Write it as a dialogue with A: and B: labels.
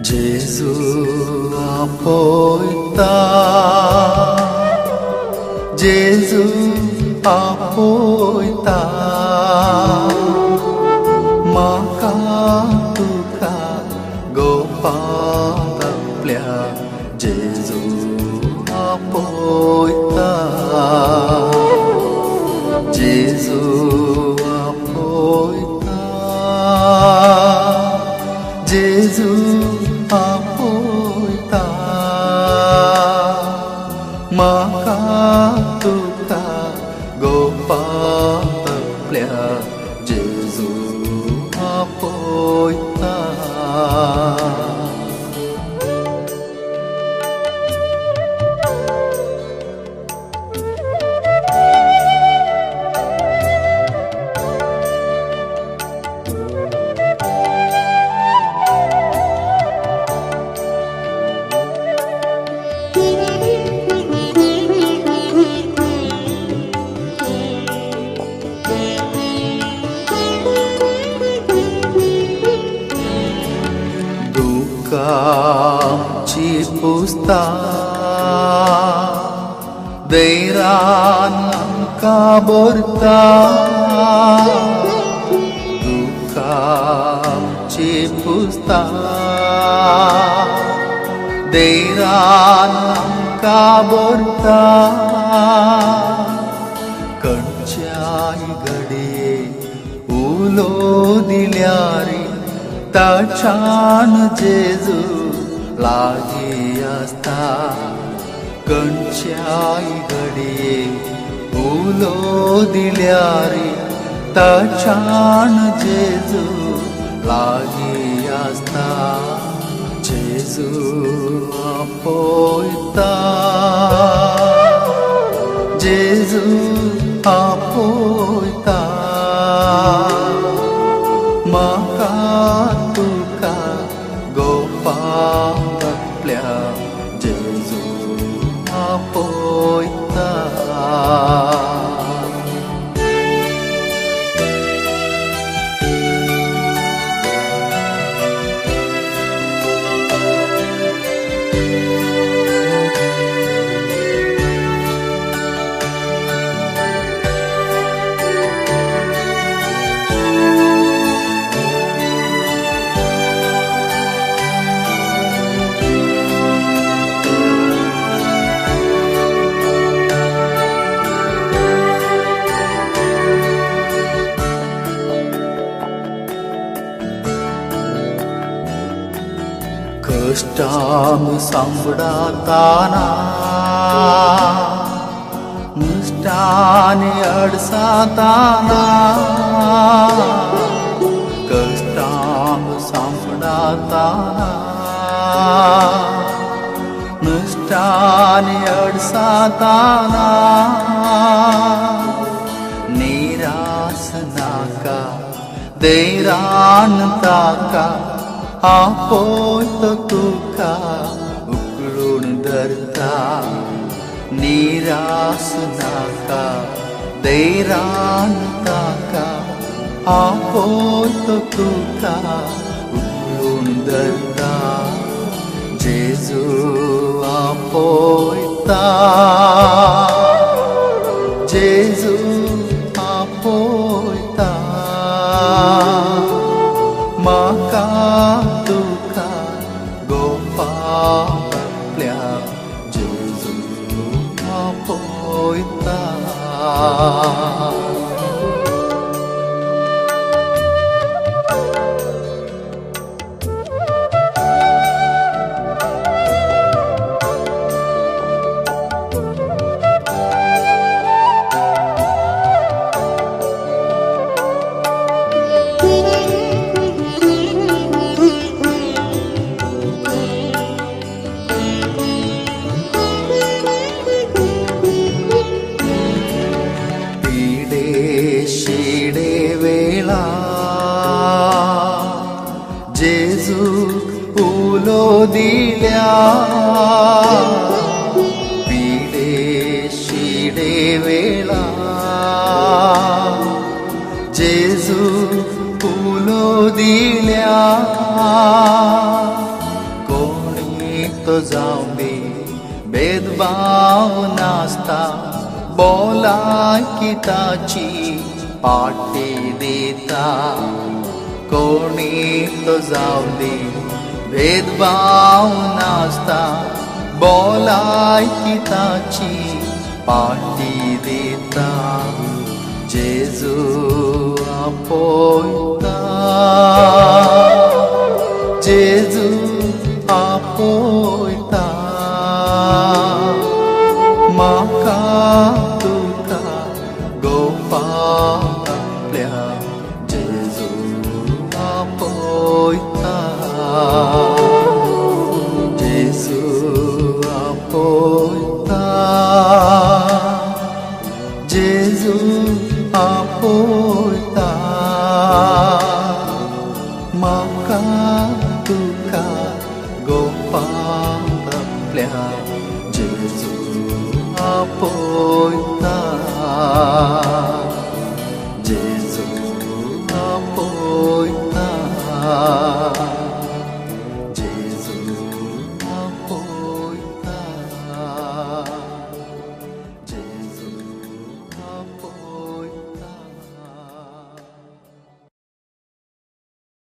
A: Jesu apoita, Jesu apoita, maka तुका गोपाळ आपल्या Jesu apoita, Jesu apoita, Jesu apoita, maka तुका गोपाळ आपल्या Jesu apoita. दुःखाची पुस्तक दैरान आमका भरता, दुःखाची पुस्तक दैरान आमका भरता, खंयच्याय घडये उलो दिल्यारी ताच्यान Jesu लागी आसता, खंयच्याय घडये उलो दिल्यारी ताच्यान Jesu लागी आसता. Jesu apoita, Jesu apoita, maka तुका गोपाळ आपल्या Jesu apoita. कष्टाम सांबडाताना निष्ठाने अडसाताना, कष्टाम सांबडाताना निष्ठाने अडसाताना, निराश नाका दैरान ताका आपोयत तुका उकळून धरता, निराश नाका दैरान ताका आपोयत तुका उकळून धरता. Jesu apoita, Jesu apoita, maka तुका गोपाळ आपल्या Jesu apoita. Jesu उलो दिल्या, पिडे शिडे वेळा Jesu उलो दिल्या, तो जाऊ दे भेदभाव नास्ता बोलाय किताची पाठी देता कोणी तो जाऊ दे भेदभाव नास्ता बोलाय किताची पाठी देता जेजू आपोयता जेजू आपोयता माका तुका गोपाल्या जेजू आपोयता जेजू आपोयता जेजू आपोयता माका